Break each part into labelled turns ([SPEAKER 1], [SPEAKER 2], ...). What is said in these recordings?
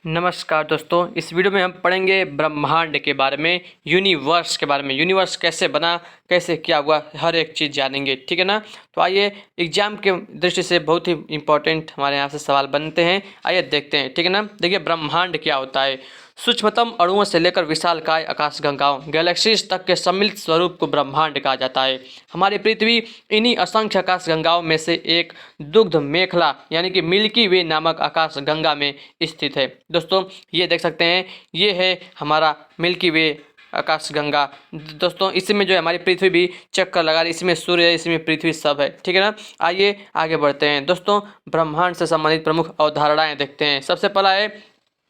[SPEAKER 1] नमस्कार दोस्तों, इस वीडियो में हम पढ़ेंगे ब्रह्मांड के बारे में, यूनिवर्स के बारे में। यूनिवर्स कैसे बना, कैसे क्या हुआ, हर एक चीज़ जानेंगे, ठीक है ना। तो आइए, एग्जाम के दृष्टि से बहुत ही इंपॉर्टेंट हमारे यहाँ से सवाल बनते हैं। आइए देखते हैं, ठीक है ना। देखिए, ब्रह्मांड क्या होता है। सूक्ष्मतम अणुओं से लेकर विशालकाय आकाशगंगाओं गैलेक्सीज तक के सम्मिलित स्वरूप को ब्रह्मांड कहा जाता है। हमारी पृथ्वी इन्हीं असंख्य आकाशगंगाओं में से एक दुग्ध मेखला यानी कि मिल्की वे नामक आकाशगंगा में स्थित है। दोस्तों, ये देख सकते हैं, ये है हमारा मिल्की वे आकाशगंगा। दोस्तों, इसमें जो है हमारी पृथ्वी भी चक्कर लगा रही, इसमें सूर्य है, इसमें पृथ्वी सब है, ठीक है ना। आइए आगे बढ़ते हैं। दोस्तों, ब्रह्मांड से संबंधित प्रमुख अवधारणाएं देखते हैं। सबसे पहला है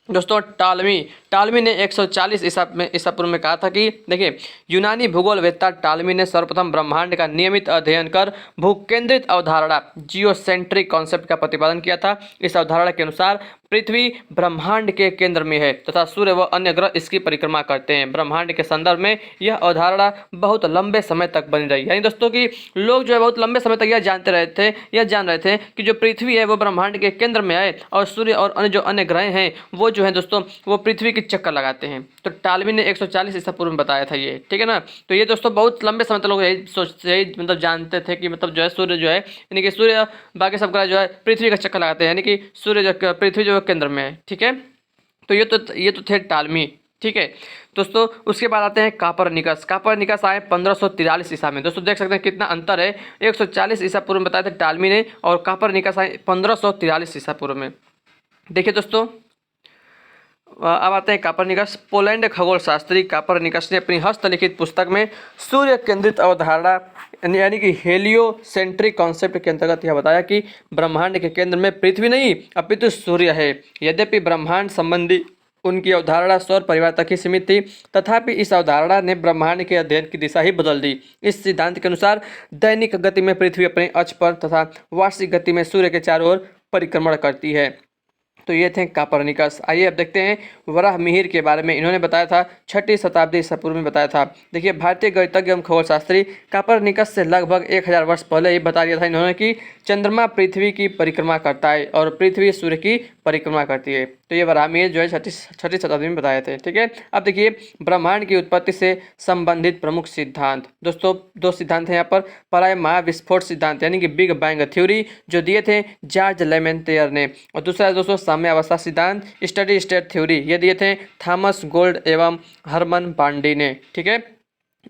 [SPEAKER 1] दोस्तों टालमी ने 140 ईसा पूर्व में कहा था कि देखिए, यूनानी भूगोलवेत्ता टालमी ने सर्वप्रथम ब्रह्मांड का नियमित अध्ययन कर भूकेंद्रित अवधारणा जियोसेंट्रिक कॉन्सेप्ट का प्रतिपादन किया था। इस अवधारणा के अनुसार पृथ्वी ब्रह्मांड के केंद्र में है तथा सूर्य व अन्य ग्रह इसकी परिक्रमा करते हैं। ब्रह्मांड के संदर्भ में यह अवधारणा बहुत लंबे समय तक बनी रही। यानी दोस्तों कि लोग जो है बहुत लंबे समय तक यह जान रहे थे कि जो पृथ्वी है वो ब्रह्मांड के केंद्र में है और सूर्य और अन्य जो अन्य ग्रह हैं वो जो है दोस्तों वो पृथ्वी की चक्कर लगाते हैं। तो टालमी ने 140 ईसा पूर्व में बताया था ये, ठीक है ना। तो ये दोस्तों बहुत लंबे समय तक लोग यही मतलब जानते थे कि मतलब जो है सूर्य जो है यानी कि सूर्य बाकी सब ग्रह जो है पृथ्वी का चक्कर लगाते हैं, यानी कि सूर्य जो पृथ्वी जो केंद्र में है, ठीक है। तो ये तो थे टालमी, ठीक है। दोस्तों, उसके बाद आते हैं कापरनिकस आए 1543 ईसा में। दोस्तों देख सकते हैं कितना अंतर है। 140 ईसा पूर्व में बताया था टालमी ने और कापरनिकस आए 1543 ईसा पूर्व में। देखिए दोस्तों, अब आते हैं कापरनिकस। पोलैंड खगोल शास्त्री कापरनिकस ने अपनी हस्तलिखित पुस्तक में सूर्य केंद्रित अवधारणा यानी कि हेलियोसेंट्रिक कॉन्सेप्ट के अंतर्गत यह बताया कि ब्रह्मांड के केंद्र में पृथ्वी नहीं अपितु सूर्य है। यद्यपि ब्रह्मांड संबंधी उनकी अवधारणा सौर परिवार तक ही सीमित थी, तथापि इस अवधारणा ने ब्रह्मांड के अध्ययन की दिशा ही बदल दी। इस सिद्धांत के अनुसार दैनिक गति में पृथ्वी अपने अक्ष पर तथा वार्षिक गति में सूर्य के चारों ओर परिक्रमण करती है। तो ये थे कापरनिकस। आइए अब देखते हैं वराहमिहिर के बारे में। इन्होंने बताया था 6वीं शताब्दी ईसा पूर्व में बताया था। देखिए, भारतीय गणितज्ञ एवं खगोल शास्त्री कापरनिकस से लगभग 1000 वर्ष पहले ये बता दिया था इन्होंने कि चंद्रमा पृथ्वी की परिक्रमा करता है और पृथ्वी सूर्य की परिक्रमा करती है। तो ये वराहमिहिर जो है 6वीं शताब्दी में बताए थे, ठीक है। अब देखिए, ब्रह्मांड की उत्पत्ति से संबंधित प्रमुख सिद्धांत। दोस्तों, दो सिद्धांत हैं यहाँ पर। पहला है महाविस्फोट सिद्धांत यानी कि बिग बैंग थ्योरी, जो दिए थे जॉर्ज लेमेंटियर ने, और दूसरा है दोस्तों साम्य अवस्था सिद्धांत स्टडी स्टेट थ्योरी, ये दिए थे थॉमस गोल्ड एवं हरमन पांडी ने, ठीक है।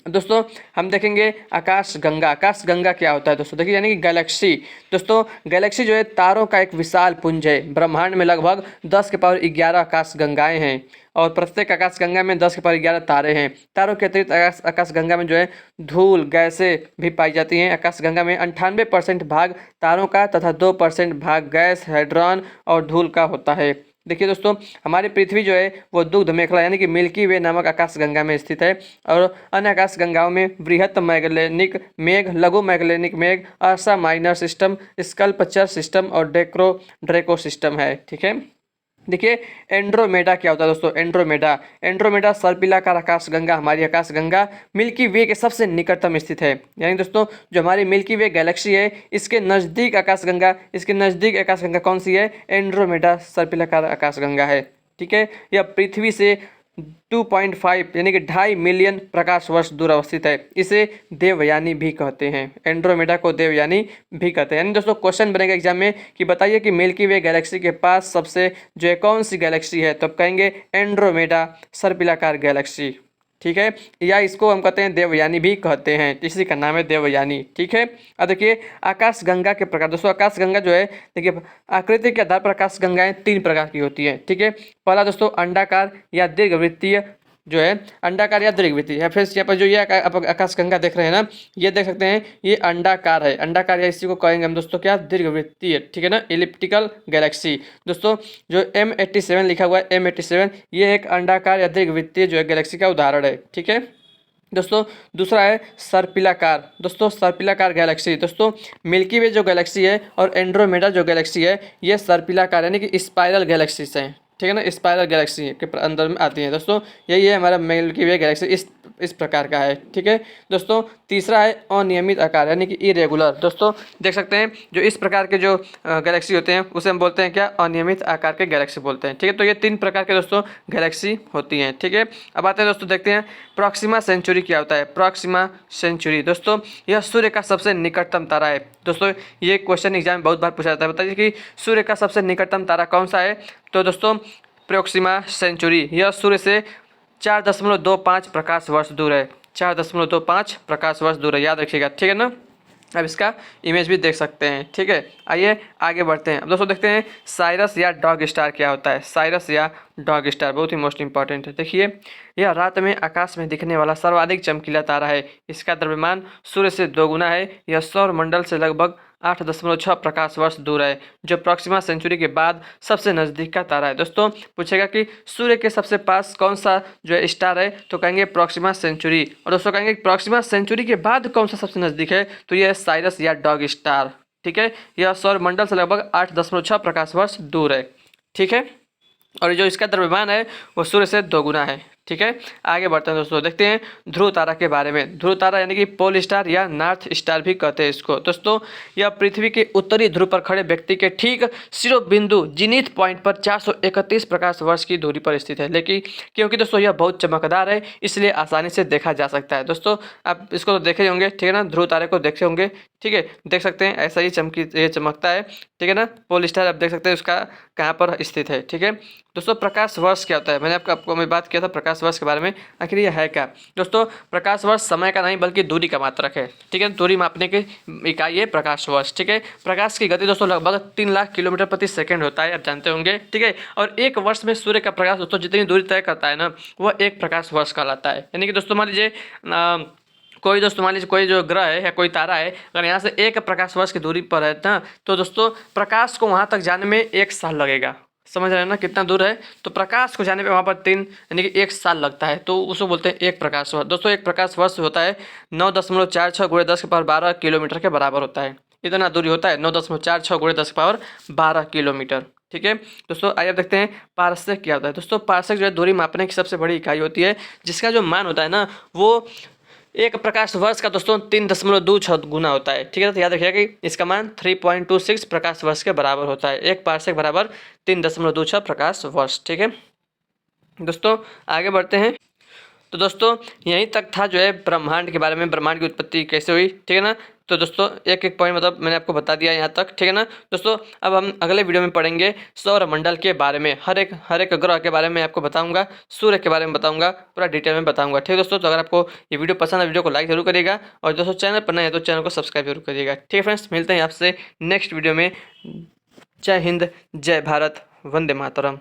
[SPEAKER 1] दोस्तों, हम देखेंगे आकाशगंगा क्या होता है दोस्तों। देखिए, यानी कि गैलेक्सी। दोस्तों, गैलेक्सी जो है तारों का एक विशाल पुंज है। ब्रह्मांड में लगभग 10 के पावर 11 आकाशगंगाएं हैं और प्रत्येक आकाशगंगा में 10 के पावर 11 तारे हैं। तारों के अतिरिक्त आकाशगंगा में जो है धूल गैसें भी पाई जाती हैं। आकाशगंगा में 98% भाग तारों का तथा 2% भाग गैस, हाइड्रोजन और धूल का होता है। देखिए दोस्तों, हमारी पृथ्वी जो है वो दुग्ध मेखला यानी कि मिल्की वे नामक आकाशगंगा में स्थित है और अन्य आकाशगंगाओं में बृहत मैगलेनिक मेघ, लघु मैगलेनिक मेघ, अर्सा माइनर सिस्टम, स्कल्पचर सिस्टम और ड्रेको सिस्टम है, ठीक है। देखिए, एंड्रोमेडा क्या होता है दोस्तों। एंड्रोमेडा सर्पिलाकार आकाशगंगा, हमारी आकाशगंगा मिल्की वे के सबसे निकटतम स्थित है। यानी दोस्तों, जो हमारी मिल्की वे गैलेक्सी है इसके नज़दीक आकाशगंगा कौन सी है? एंड्रोमेडा सर्पिलाकार आकाशगंगा है, ठीक है। यह पृथ्वी से 2.5 यानी कि 2.5 मिलियन प्रकाश वर्ष दूर अवस्थित है। इसे देवयानी भी कहते हैं। एंड्रोमेडा को देवयानी भी कहते हैं। यानी दोस्तों, क्वेश्चन बनेगा एग्जाम में कि बताइए कि मिल्की वे गैलेक्सी के पास सबसे जो है कौन सी गैलेक्सी है, तो आप कहेंगे एंड्रोमेडा सर्पिलाकार गैलेक्सी, ठीक है। या इसको हम कहते हैं देवयानी भी कहते हैं, इसी का नाम है देवयानी, ठीक है। अब देखिए, आकाशगंगा के प्रकार। दोस्तों, आकाशगंगा जो है देखिए आकृति के आधार पर आकाशगंगाएं 3 प्रकार की होती है, ठीक है। पहला दोस्तों अंडाकार या दीर्घवृत्तीय जो है, अंडाकार या दीर्घवृत्तीय, या फिर यहाँ पर जो ये आप आकाशगंगा देख रहे हैं ना, ये देख सकते हैं ये अंडाकार है। अंडाकार या इसी को कहेंगे हम दोस्तों क्या? दीर्घवृत्तीय, ठीक है ना, एलिप्टिकल गैलेक्सी। दोस्तों, जो M87 लिखा हुआ है, M87 ये एक अंडाकार या दीर्घवृत्तीय जो है गैलेक्सी का उदाहरण है, ठीक है। दोस्तों, दूसरा है सर्पिलाकार। दोस्तों, सर्पिलाकार गैलेक्सी। दोस्तों, मिल्की वे जो गैलेक्सी है और एंड्रोमेडा जो गैलेक्सी है ये सर्पिलाकार यानी कि स्पाइरल गैलेक्सीज हैं, ठीक है ना, स्पाइरल गैलेक्सी के अंदर में आती है दोस्तों। यही है हमारा मिल्की वे गैलेक्सी, इस प्रकार का है। ठीक है दोस्तों। तीसरा है अनियमित आकार यानी कि इरेगुलर। दोस्तों देख सकते हैं जो इस प्रकार के जो गैलेक्सी होते हैं उसे हम बोलते हैं क्या, अनियमित आकार के गैलेक्सी बोलते हैं। ठीक है, तो ये 3 प्रकार के दोस्तों गैलेक्सी होती हैं। ठीक है, अब आते हैं दोस्तों, देखते हैं प्रॉक्सिमा सेंचुरी क्या होता है। प्रॉक्सिमा सेंचुरी दोस्तों यह सूर्य का सबसे निकटतम तारा है। दोस्तों ये क्वेश्चन एग्जाम में बहुत बार पूछा जाता है, बताइए कि सूर्य का सबसे निकटतम तारा कौन सा है। तो दोस्तों प्रॉक्सिमा सेंचुरी यह सूर्य से 4.25 प्रकाश वर्ष दूर है। 4.25 प्रकाश वर्ष दूर है, याद रखिएगा। ठीक है ना, अब इसका इमेज भी देख सकते हैं। ठीक है, आइए आगे बढ़ते हैं। अब दोस्तों देखते हैं साइरस या डॉग स्टार क्या होता है। साइरस या डॉग स्टार बहुत ही मोस्ट इंपॉर्टेंट है। देखिए यह रात में आकाश में दिखने वाला सर्वाधिक चमकीला तारा है। इसका द्रव्यमान सूर्य से 2 गुना है। यह सौर मंडल से लगभग 8.6 प्रकाश वर्ष दूर है, जो प्रॉक्सिमा सेंचुरी के बाद सबसे नज़दीक का तारा है। दोस्तों पूछेगा कि सूर्य के सबसे पास कौन सा जो है स्टार है, तो कहेंगे प्रॉक्सिमा सेंचुरी। और दोस्तों कहेंगे प्रॉक्सिमा सेंचुरी के बाद कौन सा सबसे नज़दीक है, तो यह है साइरस या डॉग स्टार। ठीक है, यह सौर मंडल से लगभग 8.6 प्रकाश वर्ष दूर है। ठीक है, और जो इसका द्रव्यमान है वो सूर्य से 2 गुना है। ठीक है, आगे बढ़ते हैं दोस्तों, देखते हैं ध्रुव तारा के बारे में। ध्रुव तारा यानी कि पोल स्टार या नॉर्थ स्टार भी कहते हैं इसको। दोस्तों यह पृथ्वी के उत्तरी ध्रुव पर खड़े व्यक्ति के ठीक शिरोबिंदु जिनीथ पॉइंट पर 431 प्रकाश वर्ष की दूरी पर स्थित है। लेकिन क्योंकि दोस्तों यह बहुत चमकदार है इसलिए आसानी से देखा जा सकता है। दोस्तों आप इसको तो देखे होंगे, ठीक है ना, ध्रुव तारे को देखे होंगे। ठीक है, देख सकते हैं ऐसा ही ये चमकता है। ठीक है ना, पोल स्टार आप देख सकते हैं उसका कहाँ पर स्थित है। ठीक है दोस्तों, प्रकाश वर्ष क्या होता है, मैंने आपको मैं बात किया था प्रकाश वर्ष के बारे में। आखिर यह है क्या। दोस्तों प्रकाश वर्ष समय का नहीं बल्कि दूरी का मात्रक है। ठीक है, दूरी मापने की इकाई है प्रकाश वर्ष। ठीक है, प्रकाश की गति दोस्तों लगभग 3 लाख किलोमीटर प्रति सेकंड होता है, आप जानते होंगे। ठीक है, और एक वर्ष में सूर्य का प्रकाश दोस्तों जितनी दूरी तय करता है ना, वह एक प्रकाश वर्ष कहलाता है। यानी कि दोस्तों मान लीजिए कोई दोस्तों मान लीजिए कोई जो ग्रह है या कोई तारा है, अगर यहाँ से 1 प्रकाश वर्ष की दूरी पर है ना, तो दोस्तों प्रकाश को वहाँ तक जाने में 1 साल लगेगा। समझ रहे हैं ना कितना दूर है, तो प्रकाश को जाने पे वहाँ पर 3 यानी कि 1 साल लगता है, तो उसको बोलते हैं 1 प्रकाश वर्ष। दोस्तों 1 प्रकाश वर्ष होता है 9.46 × 10⁻12 किलोमीटर के बराबर होता है। इतना दूरी होता है 9.46 × 10⁻12 किलोमीटर। ठीक है दोस्तों, आइए अब देखते हैं पारसेक क्या होता है। दोस्तों पारसेक जो है दूरी मापने की सबसे बड़ी इकाई होती है, जिसका जो मान होता है ना वो 1 प्रकाश वर्ष का दोस्तों 3.26 गुना होता है। ठीक है, तो याद रखिएगा कि इसका मान 3.26 प्रकाश वर्ष के बराबर होता है। 1 पारसेक बराबर 3.26 प्रकाश वर्ष। ठीक है दोस्तों, आगे बढ़ते हैं। तो दोस्तों यहीं तक था जो है ब्रह्मांड के बारे में, ब्रह्मांड की उत्पत्ति कैसे हुई। ठीक है ना, तो दोस्तों एक एक पॉइंट मतलब मैंने आपको बता दिया यहाँ तक। ठीक है ना दोस्तों, अब हम अगले वीडियो में पढ़ेंगे सौर मंडल के बारे में। हर एक ग्रह के बारे में आपको बताऊंगा, सूर्य के बारे में बताऊंगा, पूरा डिटेल में बताऊंगा। ठीक है दोस्तों, तो अगर आपको ये वीडियो पसंद है वीडियो को लाइक जरूर करिएगा, और दोस्तों चैनल पर नए हैं तो चैनल को सब्सक्राइब जरूर करिएगा। ठीक है फ्रेंड्स, मिलते हैं आपसे नेक्स्ट वीडियो में। जय हिंद, जय भारत, वंदे मातरम।